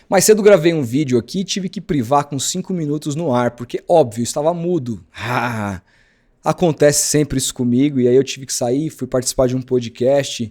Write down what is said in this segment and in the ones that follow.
Mais cedo gravei um vídeo aqui e tive que privar com 5 minutos no ar, porque óbvio, estava mudo. Acontece sempre isso comigo, e aí eu tive que sair, fui participar de um podcast,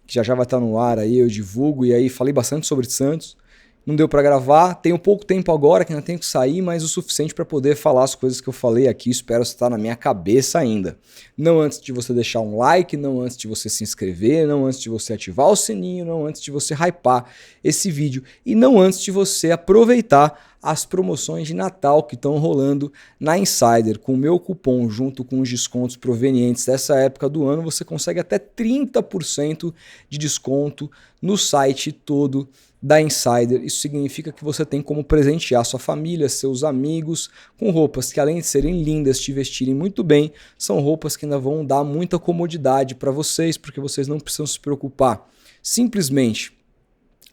que já vai estar no ar aí, eu divulgo, e aí falei bastante sobre Santos. Não deu para gravar, tenho pouco tempo agora que ainda tenho que sair, mas o suficiente para poder falar as coisas que eu falei aqui, espero estar na minha cabeça ainda. Não antes de você deixar um like, não antes de você se inscrever, não antes de você ativar o sininho, não antes de você hypar esse vídeo e não antes de você aproveitar as promoções de Natal que estão rolando na Insider. Com o meu cupom, junto com os descontos provenientes dessa época do ano, você consegue até 30% de desconto no site todo da Insider. Isso significa que você tem como presentear sua família, seus amigos, com roupas que, além de serem lindas, te vestirem muito bem, são roupas que ainda vão dar muita comodidade para vocês, porque vocês não precisam se preocupar simplesmente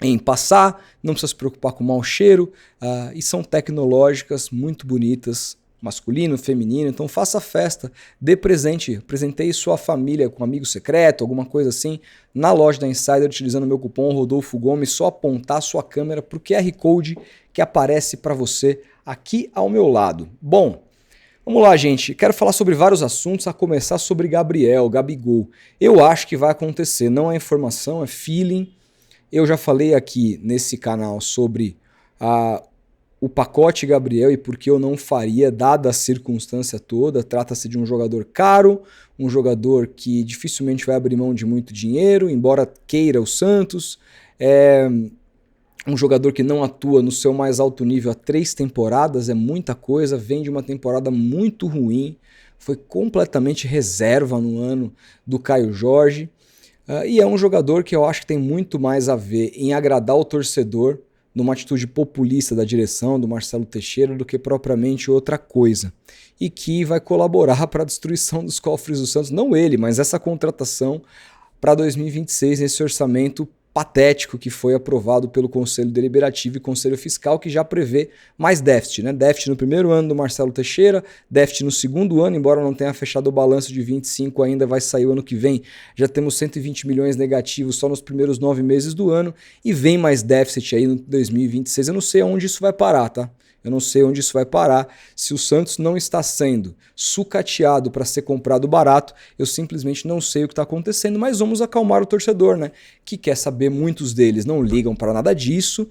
em passar, não precisa se preocupar com mau cheiro, e são tecnológicas, muito bonitas, masculino, feminino, então faça festa, dê presente, presenteie sua família com um amigo secreto, alguma coisa assim, na loja da Insider, utilizando o meu cupom Rodolfo Gomes, só apontar a sua câmera para o QR Code que aparece para você aqui ao meu lado. Bom, vamos lá, gente, quero falar sobre vários assuntos, a começar sobre Gabigol. Eu acho que vai acontecer, não é informação, é feeling. Eu já falei aqui nesse canal sobre o pacote Gabriel e por que eu não faria, dada a circunstância toda. Trata-se de um jogador caro, um jogador que dificilmente vai abrir mão de muito dinheiro, embora queira o Santos. É um jogador que não atua no seu mais alto nível há 3 temporadas, é muita coisa, vem de uma temporada muito ruim, foi completamente reserva no ano do Caio Jorge. E é um jogador que eu acho que tem muito mais a ver em agradar o torcedor, numa atitude populista da direção, do Marcelo Teixeira, do que propriamente outra coisa. E que vai colaborar para a destruição dos cofres do Santos, não ele, mas essa contratação para 2026, nesse orçamento patético que foi aprovado pelo Conselho Deliberativo e Conselho Fiscal, que já prevê mais déficit, né? Déficit no primeiro ano do Marcelo Teixeira, déficit no segundo ano, embora não tenha fechado o balanço de 25, ainda vai sair o ano que vem. Já temos 120 milhões negativos só nos primeiros 9 meses do ano e vem mais déficit aí no 2026. Eu não sei aonde isso vai parar, tá? Eu não sei onde isso vai parar. Se o Santos não está sendo sucateado para ser comprado barato, eu simplesmente não sei o que está acontecendo, mas vamos acalmar o torcedor, né? Que quer saber, muitos deles não ligam para nada disso,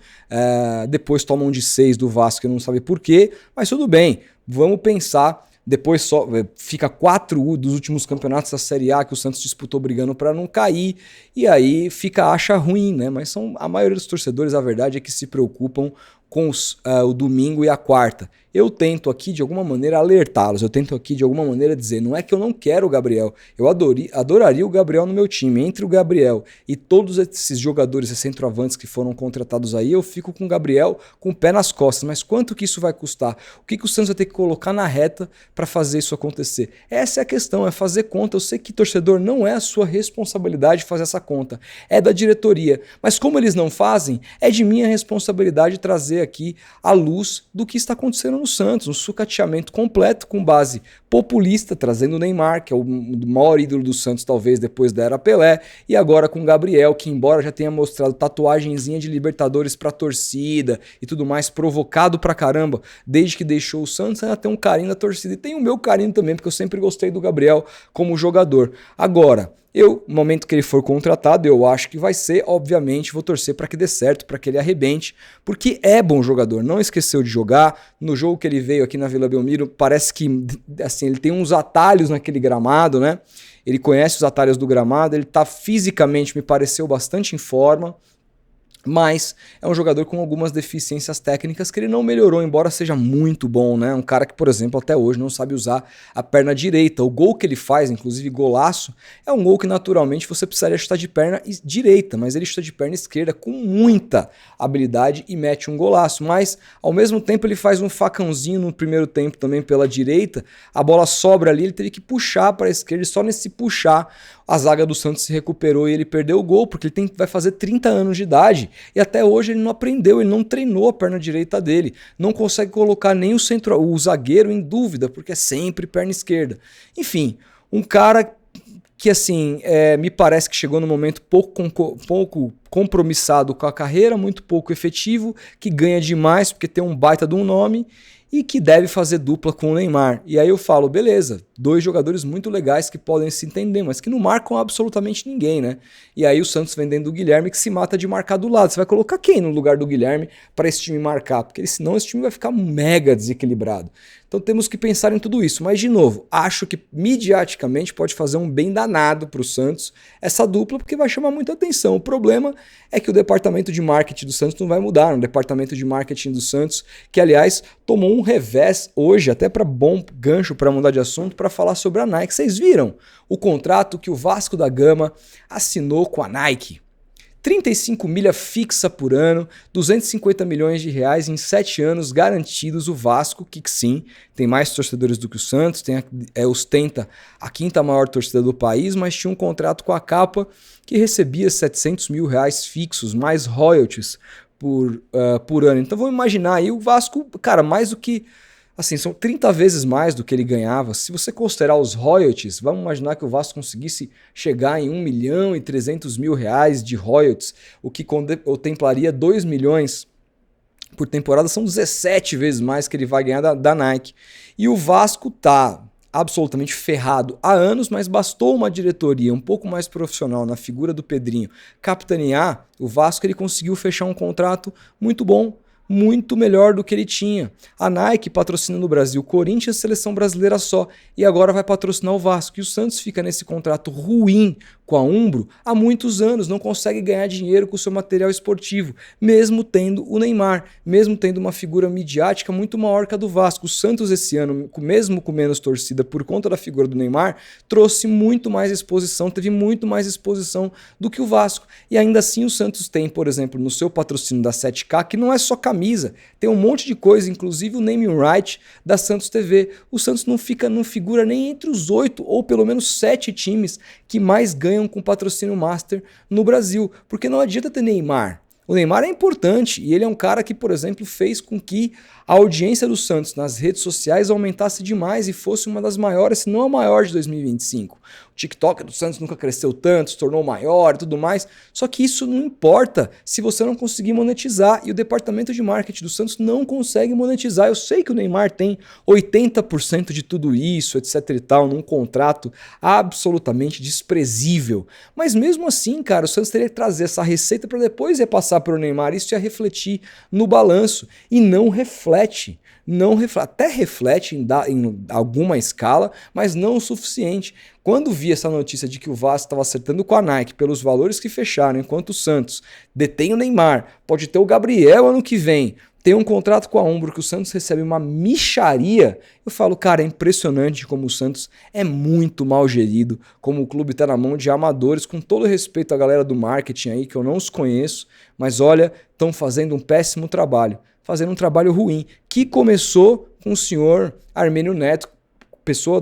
depois tomam de 6 do Vasco e não sabe por quê, mas tudo bem, vamos pensar. Depois só fica 4 dos últimos campeonatos da Série A que o Santos disputou brigando para não cair, e aí acha ruim, né? Mas a maioria dos torcedores, a verdade é que se preocupam com o domingo e a quarta. Eu tento aqui de alguma maneira alertá-los, eu tento aqui de alguma maneira dizer, não é que eu não quero o Gabriel, eu adoraria o Gabriel no meu time. Entre o Gabriel e todos esses jogadores e centroavantes que foram contratados aí, eu fico com o Gabriel com o pé nas costas, mas quanto que isso vai custar? O que o Santos vai ter que colocar na reta para fazer isso acontecer? Essa é a questão, é fazer conta. Eu sei que torcedor não é a sua responsabilidade fazer essa conta, é da diretoria, mas como eles não fazem, é de minha responsabilidade trazer aqui a luz do que está acontecendo no Santos, um sucateamento completo com base populista, trazendo o Neymar, que é o maior ídolo do Santos talvez depois da era Pelé, e agora com o Gabriel, que embora já tenha mostrado tatuagenzinha de Libertadores pra torcida e tudo mais, provocado pra caramba, desde que deixou o Santos, ainda tem um carinho da torcida, e tem o meu carinho também, porque eu sempre gostei do Gabriel como jogador. Agora, no momento que ele for contratado, eu acho que vai ser, obviamente, vou torcer para que dê certo, para que ele arrebente, porque é bom jogador, não esqueceu de jogar. No jogo que ele veio aqui na Vila Belmiro, parece que assim, ele tem uns atalhos naquele gramado, né? Ele conhece os atalhos do gramado, ele tá fisicamente, me pareceu bastante em forma, mas é um jogador com algumas deficiências técnicas que ele não melhorou, embora seja muito bom, né? Um cara que, por exemplo, até hoje não sabe usar a perna direita. O gol que ele faz, inclusive golaço, é um gol que naturalmente você precisaria chutar de perna direita, mas ele chuta de perna esquerda com muita habilidade e mete um golaço. Mas, ao mesmo tempo, ele faz um facãozinho no primeiro tempo também pela direita, a bola sobra ali, ele teve que puxar para a esquerda, e só nesse puxar a zaga do Santos se recuperou e ele perdeu o gol, porque ele vai fazer 30 anos de idade e até hoje ele não aprendeu, ele não treinou a perna direita dele, não consegue colocar nem o zagueiro em dúvida, porque é sempre perna esquerda. Enfim, um cara que assim, me parece que chegou num momento pouco compromissado com a carreira, muito pouco efetivo, que ganha demais porque tem um baita de um nome e que deve fazer dupla com o Neymar. E aí eu falo, beleza, 2 jogadores muito legais que podem se entender, mas que não marcam absolutamente ninguém, né? E aí o Santos vendendo o Guilherme que se mata de marcar do lado. Você vai colocar quem no lugar do Guilherme para esse time marcar? Porque senão esse time vai ficar mega desequilibrado. Então temos que pensar em tudo isso. Mas, de novo, acho que midiaticamente pode fazer um bem danado para o Santos essa dupla, porque vai chamar muita atenção. O problema é que o departamento de marketing do Santos não vai mudar. O departamento de marketing do Santos, que, aliás, tomou um revés hoje, até para bom gancho para mudar de assunto, para falar sobre a Nike. Vocês viram o contrato que o Vasco da Gama assinou com a Nike? 35 milha fixa por ano, 250 milhões de reais em 7 anos garantidos. O Vasco, que sim, tem mais torcedores do que o Santos, ostenta a 5ª maior torcida do país, mas tinha um contrato com a Capa que recebia 700 mil reais fixos, mais royalties por ano. Então vamos imaginar aí o Vasco, cara, mais do que... Assim, são 30 vezes mais do que ele ganhava. Se você considerar os royalties, vamos imaginar que o Vasco conseguisse chegar em 1.300.000 reais de royalties, o que contemplaria 2 milhões por temporada, são 17 vezes mais que ele vai ganhar da Nike. E o Vasco tá absolutamente ferrado há anos, mas bastou uma diretoria um pouco mais profissional na figura do Pedrinho capitanear o Vasco, ele conseguiu fechar um contrato muito bom, muito melhor do que ele tinha. A Nike patrocina no Brasil Corinthians, seleção brasileira só, e agora vai patrocinar o Vasco. E o Santos fica nesse contrato ruim com a Umbro há muitos anos, não consegue ganhar dinheiro com o seu material esportivo, mesmo tendo o Neymar, mesmo tendo uma figura midiática muito maior que a do Vasco. O Santos esse ano, mesmo com menos torcida por conta da figura do Neymar, trouxe muito mais exposição, teve muito mais exposição do que o Vasco. E ainda assim o Santos tem, por exemplo, no seu patrocínio da 7K, que não é só camisa, tem um monte de coisa, inclusive o naming right da Santos TV. O Santos não figura nem entre os 8 ou pelo menos 7 times que mais ganham com patrocínio master no Brasil, porque não adianta ter Neymar. O Neymar é importante e ele é um cara que, por exemplo, fez com que a audiência do Santos nas redes sociais aumentasse demais e fosse uma das maiores, se não a maior de 2025. O TikTok do Santos nunca cresceu tanto, se tornou maior e tudo mais, só que isso não importa se você não conseguir monetizar, e o departamento de marketing do Santos não consegue monetizar. Eu sei que o Neymar tem 80% de tudo isso, etc e tal, num contrato absolutamente desprezível, mas mesmo assim, cara, o Santos teria que trazer essa receita para depois repassar para o Neymar. Isso ia refletir no balanço e não reflete. Até reflete em alguma escala, mas não o suficiente. Quando vi essa notícia de que o Vasco estava acertando com a Nike pelos valores que fecharam, enquanto o Santos detém o Neymar, pode ter o Gabriel ano que vem, tem um contrato com a Umbro que o Santos recebe uma mixaria, eu falo, cara, é impressionante como o Santos é muito mal gerido, como o clube está na mão de amadores, com todo respeito à galera do marketing aí, que eu não os conheço, mas olha, estão fazendo um péssimo trabalho, fazendo um trabalho ruim, que começou com o senhor Armênio Neto, pessoa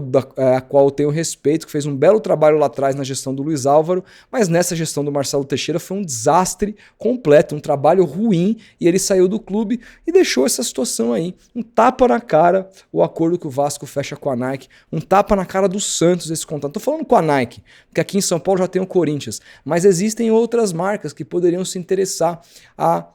a qual eu tenho respeito, que fez um belo trabalho lá atrás na gestão do Luiz Álvaro, mas nessa gestão do Marcelo Teixeira foi um desastre completo, um trabalho ruim, e ele saiu do clube e deixou essa situação aí. Um tapa na cara o acordo que o Vasco fecha com a Nike, um tapa na cara do Santos esse contrato. Tô falando com a Nike, porque aqui em São Paulo já tem o Corinthians, mas existem outras marcas que poderiam se interessar a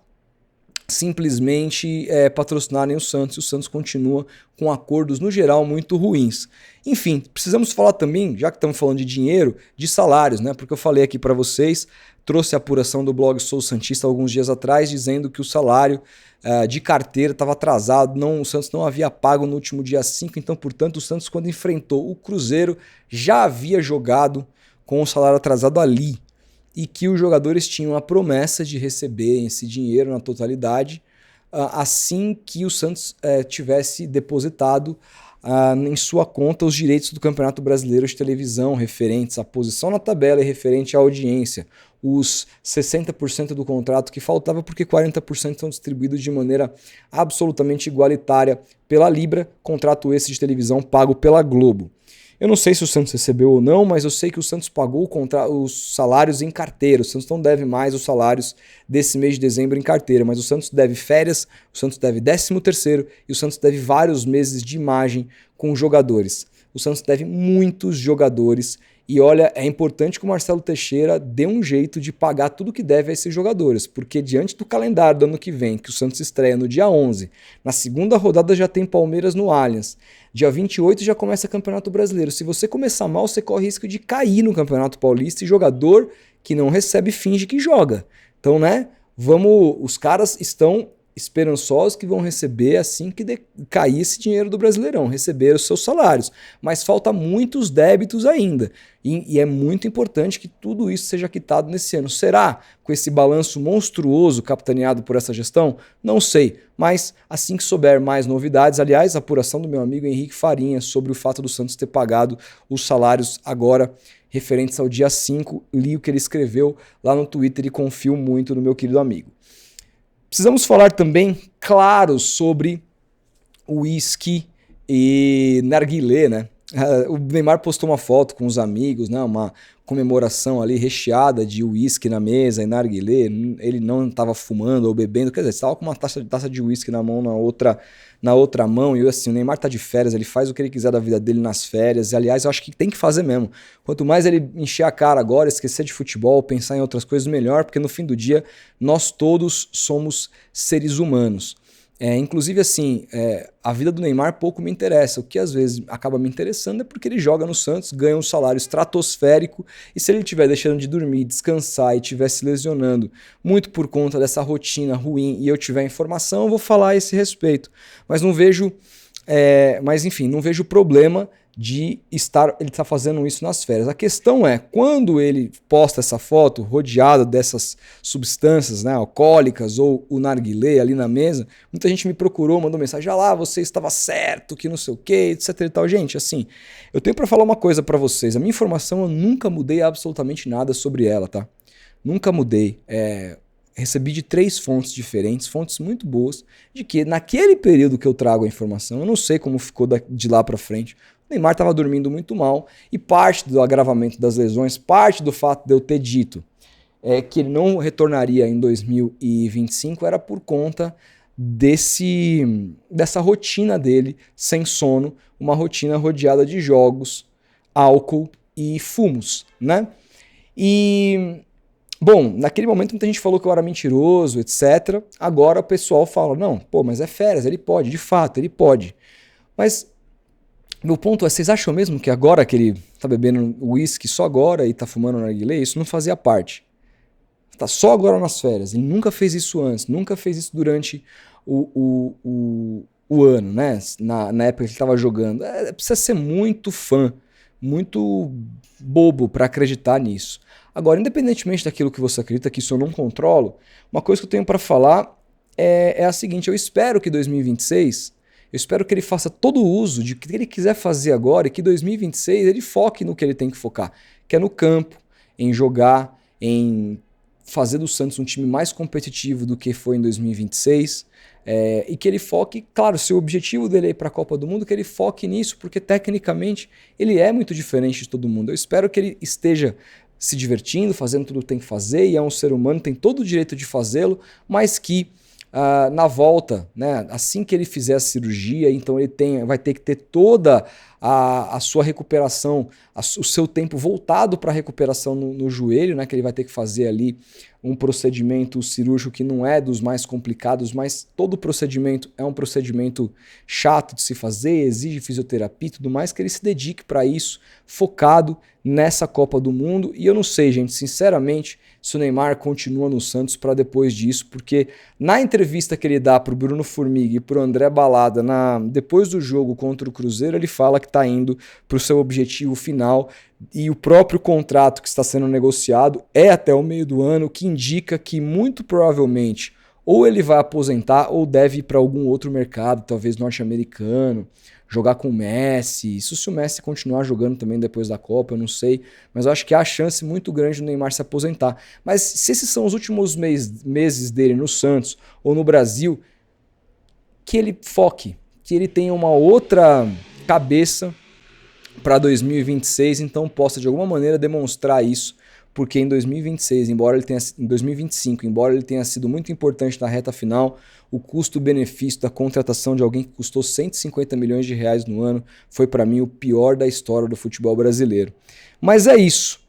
simplesmente patrocinarem o Santos, e o Santos continua com acordos no geral muito ruins. Enfim, precisamos falar também, já que estamos falando de dinheiro, de salários, né? Porque eu falei aqui para vocês, trouxe a apuração do blog Sou Santista alguns dias atrás, dizendo que o salário de carteira estava atrasado, o Santos não havia pago no último dia 5, então, portanto, o Santos, quando enfrentou o Cruzeiro, já havia jogado com o salário atrasado ali, e que os jogadores tinham a promessa de receber esse dinheiro na totalidade assim que o Santos tivesse depositado em sua conta os direitos do Campeonato Brasileiro de televisão referentes à posição na tabela e referente à audiência, os 60% do contrato que faltava, porque 40% são distribuídos de maneira absolutamente igualitária pela Libra, contrato esse de televisão pago pela Globo. Eu não sei se o Santos recebeu ou não, mas eu sei que o Santos pagou os salários em carteira. O Santos não deve mais os salários desse mês de dezembro em carteira, mas o Santos deve férias, o Santos deve 13º e o Santos deve vários meses de imagem com jogadores. O Santos deve muitos jogadores E olha, é importante que o Marcelo Teixeira dê um jeito de pagar tudo que deve a esses jogadores, porque diante do calendário do ano que vem, que o Santos estreia no dia 11, na segunda rodada já tem Palmeiras no Allianz, dia 28 já começa o Campeonato Brasileiro. Se você começar mal, você corre risco de cair no Campeonato Paulista, e jogador que não recebe finge que joga. Então, né, os caras estão esperançosos que vão receber assim que cair esse dinheiro do Brasileirão, receber os seus salários, mas falta muitos débitos ainda, e é muito importante que tudo isso seja quitado nesse ano. Será com esse balanço monstruoso capitaneado por essa gestão? Não sei, mas assim que souber mais novidades, aliás, a apuração do meu amigo Henrique Farinha sobre o fato do Santos ter pagado os salários agora referentes ao dia 5, li o que ele escreveu lá no Twitter e confio muito no meu querido amigo. Precisamos falar também, claro, sobre uísque e narguilé, né? O Neymar postou uma foto com os amigos, né? Uma comemoração ali recheada de uísque na mesa e narguilé. Ele não estava fumando ou bebendo, quer dizer, estava com uma taça de uísque na mão, na outra mão. E assim, o Neymar tá de férias, ele faz o que ele quiser da vida dele nas férias. E, aliás, eu acho que tem que fazer mesmo. Quanto mais ele encher a cara agora, esquecer de futebol, pensar em outras coisas, melhor, porque no fim do dia nós todos somos seres humanos. Inclusive, assim, a vida do Neymar pouco me interessa. O que às vezes acaba me interessando é porque ele joga no Santos, ganha um salário estratosférico, e se ele estiver deixando de dormir, descansar e estiver se lesionando muito por conta dessa rotina ruim e eu tiver informação, eu vou falar a esse respeito. Mas não vejo, não vejo problema de ele estar fazendo isso nas férias. A questão é, quando ele posta essa foto rodeado dessas substâncias, né, alcoólicas ou o narguilé ali na mesa, muita gente me procurou, mandou mensagem, lá, você estava certo, que não sei o que, etc e tal. Gente, assim, eu tenho para falar uma coisa para vocês, a minha informação eu nunca mudei absolutamente nada sobre ela, tá? Nunca mudei. Recebi de 3 fontes diferentes, fontes muito boas, de que naquele período que eu trago a informação, eu não sei como ficou de lá para frente, o Neymar estava dormindo muito mal, e parte do agravamento das lesões, parte do fato de eu ter dito que ele não retornaria em 2025 era por conta dessa rotina dele sem sono, uma rotina rodeada de jogos, álcool e fumos, né? E bom, naquele momento muita gente falou que eu era mentiroso, etc. Agora o pessoal fala, não, pô, mas é férias, ele pode, de fato, ele pode. Mas meu ponto é, vocês acham mesmo que agora que ele tá bebendo uísque só agora e tá fumando narguilé, isso não fazia parte? Tá só agora nas férias, ele nunca fez isso antes, nunca fez isso durante o ano, né? Na época que ele tava jogando. Precisa ser muito fã, muito bobo para acreditar nisso. Agora, independentemente daquilo que você acredita, que isso eu não controlo, uma coisa que eu tenho para falar é a seguinte, eu espero que 2026, eu espero que ele faça todo o uso de que ele quiser fazer agora e que 2026 ele foque no que ele tem que focar, que é no campo, em jogar, em fazer do Santos um time mais competitivo do que foi em 2026, e que ele foque, claro, se o objetivo dele é ir para a Copa do Mundo, que ele foque nisso, porque tecnicamente ele é muito diferente de todo mundo. Eu espero que ele esteja se divertindo, fazendo tudo o que tem que fazer, e é um ser humano, tem todo o direito de fazê-lo, mas que na volta, né, assim que ele fizer a cirurgia, então ele vai ter que ter toda a sua recuperação, o seu tempo voltado para a recuperação no joelho, né, que ele vai ter que fazer ali um procedimento cirúrgico que não é dos mais complicados, mas todo procedimento é um procedimento chato de se fazer, exige fisioterapia e tudo mais, que ele se dedique para isso, focado nessa Copa do Mundo. E eu não sei, gente, sinceramente, se o Neymar continua no Santos para depois disso, porque na entrevista que ele dá para o Bruno Formiga e para o André Balada, depois do jogo contra o Cruzeiro, ele fala que está indo para o seu objetivo final, e o próprio contrato que está sendo negociado é até o meio do ano, que indica que muito provavelmente ou ele vai aposentar ou deve ir para algum outro mercado, talvez norte-americano, jogar com o Messi. Isso se o Messi continuar jogando também depois da Copa, eu não sei, mas eu acho que há chance muito grande do Neymar se aposentar. Mas se esses são os últimos meses dele no Santos ou no Brasil, que ele foque, que ele tenha uma outra cabeça para 2026, então possa de alguma maneira demonstrar isso porque em 2026, em 2025, embora ele tenha sido muito importante na reta final, o custo-benefício da contratação de alguém que custou 150 milhões de reais no ano foi para mim o pior da história do futebol brasileiro. Mas é isso.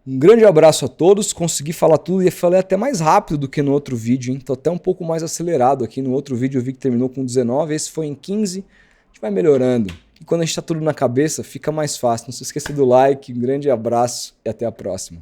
Um grande abraço a todos, consegui falar tudo e falei até mais rápido do que no outro vídeo, hein? Tô até um pouco mais acelerado aqui. No outro vídeo eu vi que terminou com 19, esse foi em 15. A gente vai melhorando. E quando a gente tá tudo na cabeça, fica mais fácil. Não se esqueça do like, um grande abraço e até a próxima.